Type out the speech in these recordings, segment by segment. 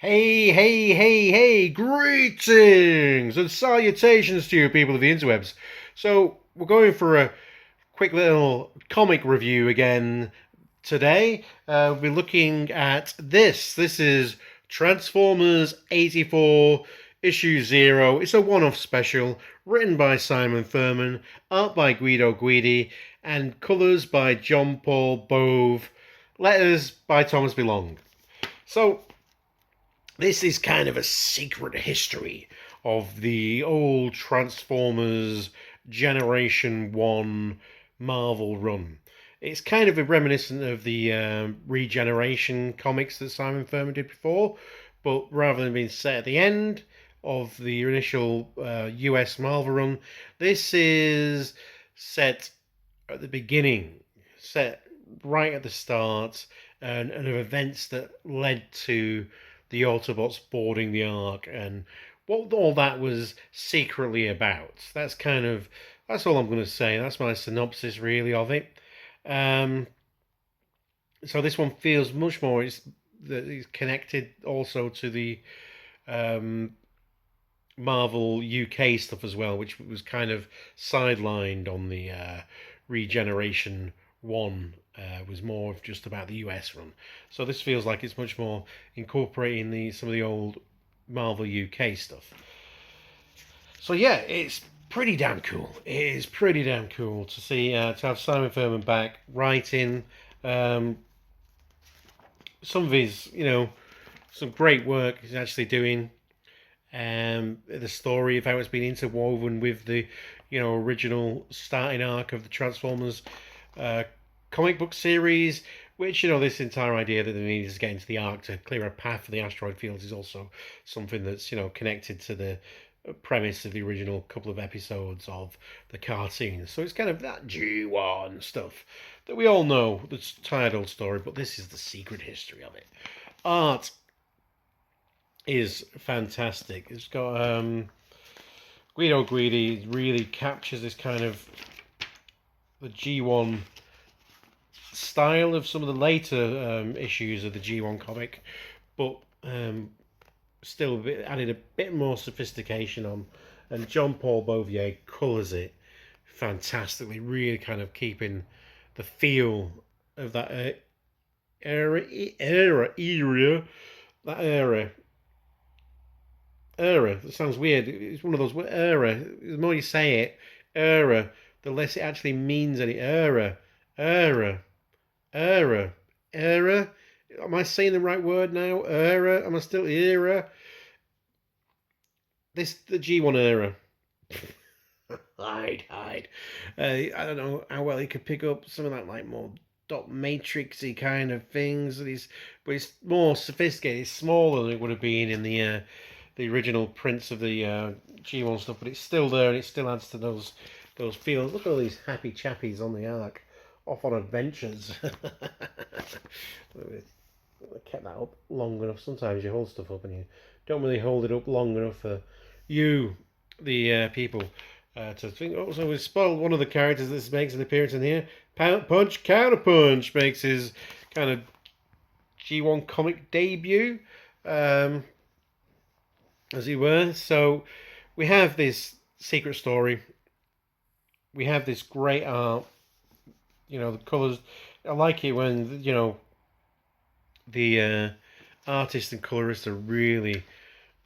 Hey, greetings and salutations to you people of the interwebs. So, we're going for a quick little comic review again today. We'll be looking at this. This is Transformers 84 issue 0. It's a one-off special written by Simon Furman, art by Guido Guidi, and colours by John Paul Bove, letters by Thomas Belong. So, this is kind of a secret history of the old Transformers Generation 1 Marvel run. It's kind of a reminiscent of the Regeneration comics that Simon Furman did before, but rather than being set at the end of the initial US Marvel run, this is set at the beginning, set right at the start, and of events that led to the Autobots boarding the Ark and what all that was secretly about. That's all I'm going to say. That's my synopsis really of it. Um, so this one feels much more. It's connected also to the um, Marvel UK stuff as well, which was kind of sidelined on the Regeneration One. Was more of just about the US run. So this feels like it's much more incorporating some of the old Marvel UK stuff. So yeah, it's pretty damn cool. It is pretty damn cool to see to have Simon Furman back writing some of his, some great work he's actually doing. The story of how it's been interwoven with the, original starting arc of the Transformers comic book series, which, this entire idea that they needed to get into the arc to clear a path for the asteroid fields is also something that's, connected to the premise of the original couple of episodes of the cartoon. So it's kind of that G1 stuff that we all know, the tired old story, but this is the secret history of it. Art is fantastic. It's got Guido Guidi really captures this kind of the G1 style of some of the later issues of the G1 comic, but still added a bit more sophistication on. And John Paul Bouvier colours it fantastically, really kind of keeping the feel of that era. That sounds weird. It's one of those era. The more you say it, era, the less it actually means any. Era. Era. Am I saying the right word now? Era. Am I still era? The G1 era. hide. I don't know how well he could pick up some of that like more dot matrixy kind of things. But it's more sophisticated. It's smaller than it would have been in the original prints of the G1 stuff, but it's still there and it still adds to those feels. Look at all these happy chappies on the arc, off on adventures. I kept that up long enough. Sometimes you hold stuff up and you don't really hold it up long enough for you, the people, to think. Oh, so we spoiled one of the characters that makes an appearance in here. Punch Counterpunch makes his kind of G1 comic debut, as it were. So we have this secret story. We have this great art. The colours. I like it when, the artist and colorist are really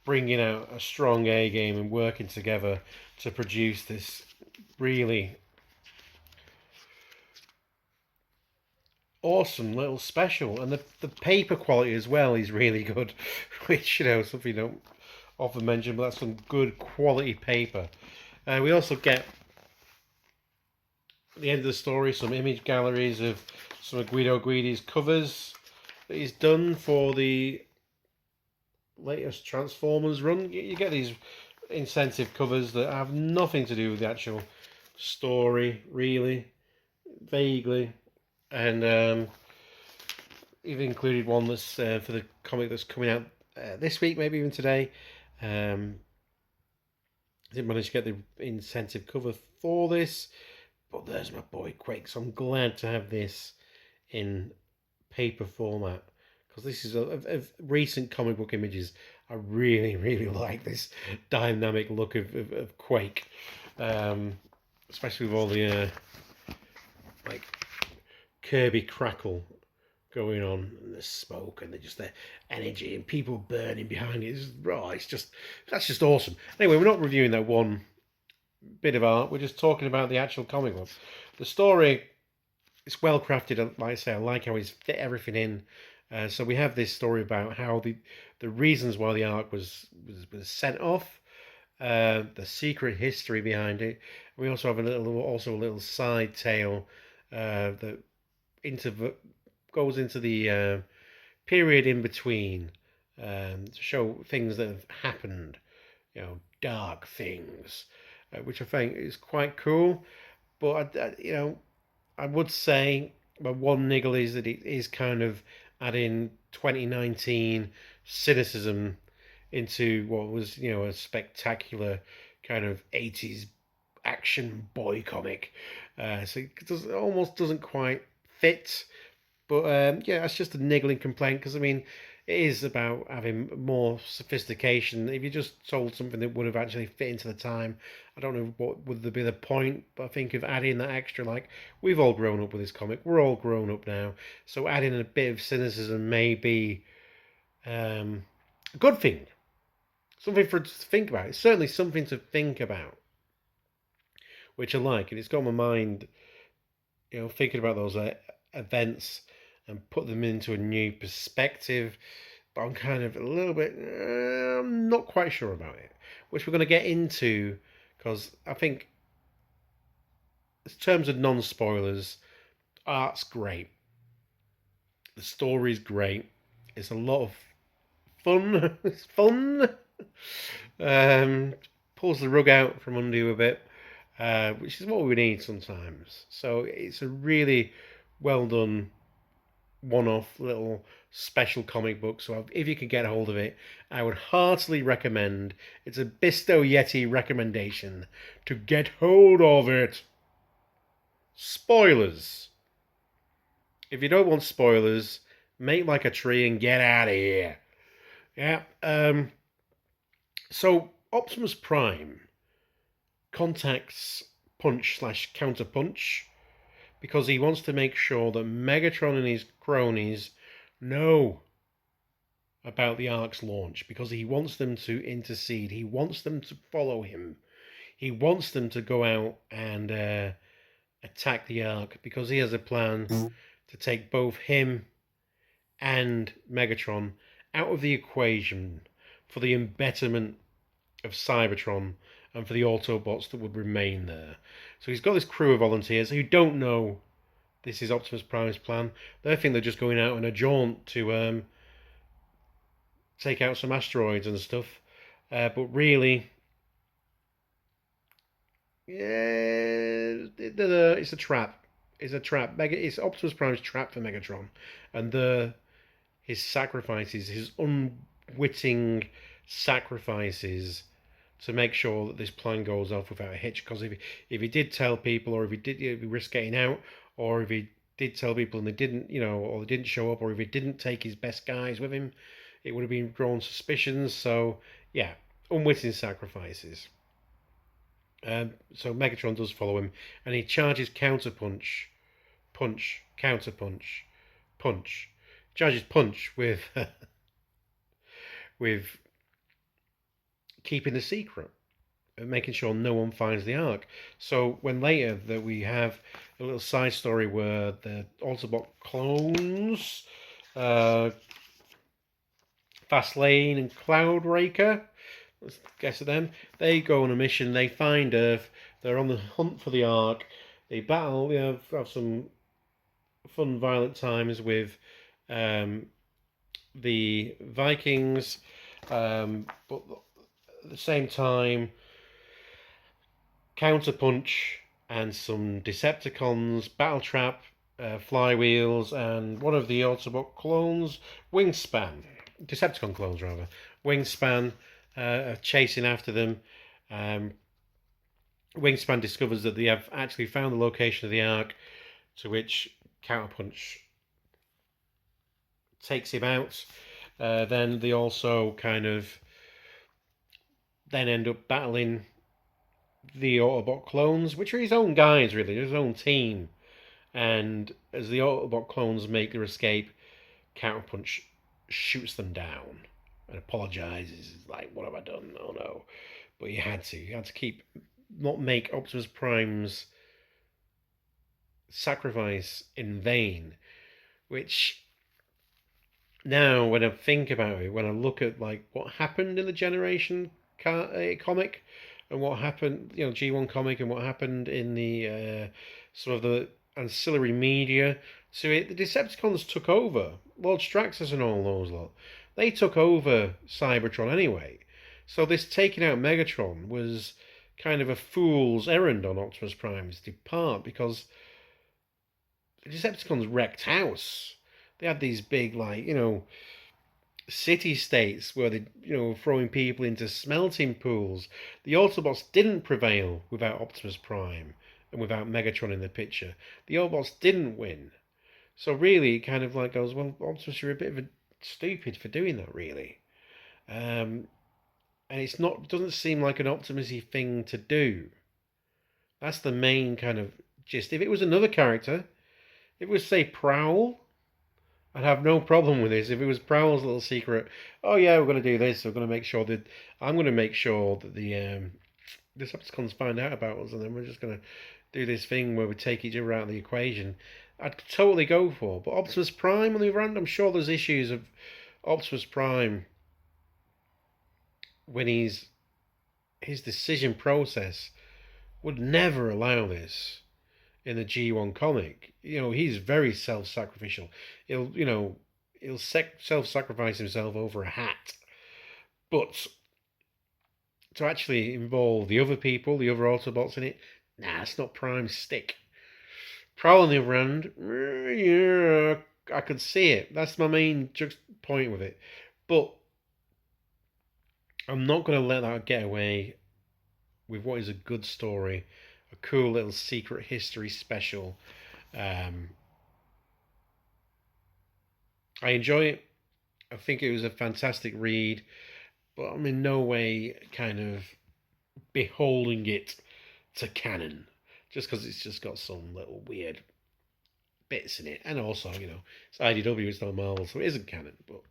bringing out a strong A game and working together to produce this really awesome little special. And the paper quality as well is really good, which, something you don't often mention, but that's some good quality paper. We also get at the end of the story some image galleries of some of Guido Guidi's covers that he's done for the latest Transformers run. You get these incentive covers that have nothing to do with the actual story, really, vaguely, and you've included one that's for the comic that's coming out this week, maybe even today. Didn't manage to get the incentive cover for this, but there's my boy Quake. So I'm glad to have this in paper format because this is of recent comic book images. I really, really like this dynamic look of Quake, especially with all the like Kirby crackle going on, and the smoke, and the energy, and people burning behind it. It's just that's just awesome. Anyway, we're not reviewing that one bit of art. We're just talking about the actual comic book. The story is well crafted. Like I say, I like how he's fit everything in. So we have this story about how the reasons why the ark was sent off, the secret history behind it. We also have a little side tale that goes into the period in between, to show things that have happened, dark things, which I think is quite cool. But I would say my one niggle is that it is kind of adding 2019 cynicism into what was a spectacular kind of 80s action boy comic. So it almost doesn't quite fit. But yeah, it's just a niggling complaint because I mean, it is about having more sophistication. If you just told something that would have actually fit into the time, I don't know what would be the point. But I think of adding that extra, like we've all grown up with this comic, we're all grown up now, so adding a bit of cynicism may be a good thing, something for us to think about. It's certainly something to think about, which I like, and it's got my mind, thinking about those events and put them into a new perspective. But I'm kind of a little bit, I'm not quite sure about it, which we're going to get into because I think, in terms of non-spoilers, art's great, the story's great, it's a lot of fun. It's fun. Pulls the rug out from under you a bit, which is what we need sometimes. So it's a really well done one-off little special comic book. So if you can get a hold of it, I would heartily recommend. It's a Bisto Yeti recommendation to get hold of it. Spoilers. If you don't want spoilers, make like a tree and get out of here. Yeah. So Optimus Prime contacts Punch/Counterpunch because he wants to make sure that Megatron and his cronies know about the Ark's launch, because he wants them to intercede. He wants them to follow him. He wants them to go out and attack the Ark because he has a plan to take both him and Megatron out of the equation for the embetterment of Cybertron and for the Autobots that would remain there. So he's got this crew of volunteers who don't know this is Optimus Prime's plan. They think they're just going out on a jaunt to take out some asteroids and stuff. But really, yeah, it's a trap. It's a trap. It's Optimus Prime's trap for Megatron. And his sacrifices, his unwitting sacrifices to make sure that this plan goes off without a hitch. Because if he did tell people, or if he risked getting out, or if he did tell people and they didn't, or they didn't show up, or if he didn't take his best guys with him, it would have been drawn suspicions. So yeah, unwitting sacrifices. So Megatron does follow him, and he charges Counterpunch, Counterpunch, Punch. Charges Punch with with keeping the secret, and making sure no one finds the Ark. So when later that we have a little side story where the Autobot clones, Fastlane and Cloudraker, let's guess at them, they go on a mission, they find Earth, they're on the hunt for the Ark, they battle, have some fun violent times with the Vikings, but at the same time, Counterpunch and some Decepticons, Battletrap, Flywheels, and one of the Autobot clones, Decepticon clones rather, Wingspan, are chasing after them. Wingspan discovers that they have actually found the location of the Ark, to which Counterpunch takes him out. Then they also kind of then end up battling the Autobot clones, which are his own guys, really, his own team. And as the Autobot clones make their escape, Counterpunch shoots them down and apologizes. He's like, "What have I done? Oh no!" But he had to. He had to not make Optimus Prime's sacrifice in vain. Which now, when I think about it, when I look at like what happened in the Generation comic, and what happened, G1 comic, and what happened in the sort of the ancillary media to it, the Decepticons took over. Lord Straxus and all those lot, they took over Cybertron anyway. So this taking out Megatron was kind of a fool's errand on Optimus Prime's part, because the Decepticons wrecked house. They had these big, like, city-states where they, throwing people into smelting pools. The Autobots didn't prevail without Optimus Prime and without Megatron in the picture. The Autobots didn't win. So really, it kind of like goes, well, Optimus, you're a bit of a stupid for doing that, really. And doesn't seem like an Optimus-y thing to do. That's the main kind of gist. If it was another character, if it was, say, Prowl, I'd have no problem with this. If it was Prowl's little secret, oh yeah, we're going to do this, I'm going to make sure that the Decepticons find out about us, and then we're just going to do this thing where we take each other out of the equation, I'd totally go for. But Optimus Prime, on the other hand, I'm sure there's issues of Optimus Prime when his decision process would never allow this in the G1 comic. He's very self-sacrificial. He'll self-sacrifice himself over a hat. But to actually involve the other people, the other Autobots in it, nah, it's not Prime's stick. Prowl, on the other hand, yeah, I could see it. That's my main point with it. But I'm not going to let that get away with what is a good story, a cool little secret history special. I enjoy it. I think it was a fantastic read, but I'm in no way kind of beholding it to canon, just because it's just got some little weird bits in it. And also, it's IDW, it's not Marvel, so it isn't canon. But,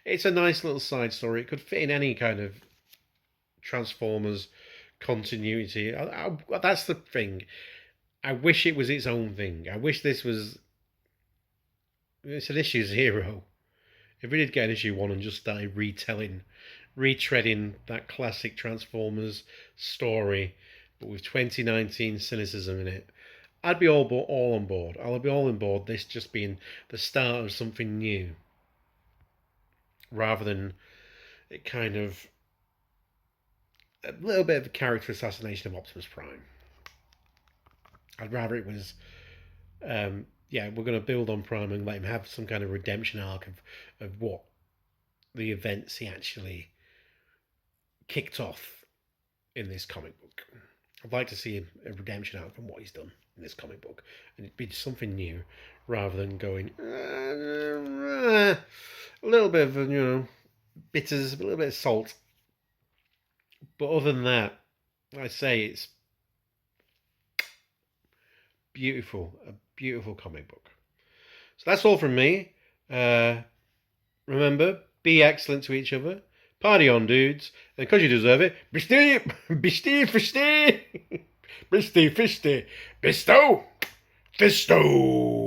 it's a nice little side story. It could fit in any kind of Transformers continuity. That's the thing. I wish it was its own thing. I wish this was... It's an issue 0. If we did get an issue 1 and just started retreading that classic Transformers story, but with 2019 cynicism in it, I'd be all on board. I'll be all on board this just being the start of something new, rather than it kind of a little bit of a character assassination of Optimus Prime. I'd rather it was, we're going to build on Prime and let him have some kind of redemption arc of what the events he actually kicked off in this comic book. I'd like to see a redemption arc from what he's done in this comic book, and it'd be something new, rather than going a little bit of bitters, a little bit of salt. But other than that, I say it's beautiful, a beautiful comic book. So that's all from me. Remember, be excellent to each other. Party on, dudes. And because you deserve it, bestow, bestow, bestow, bestow.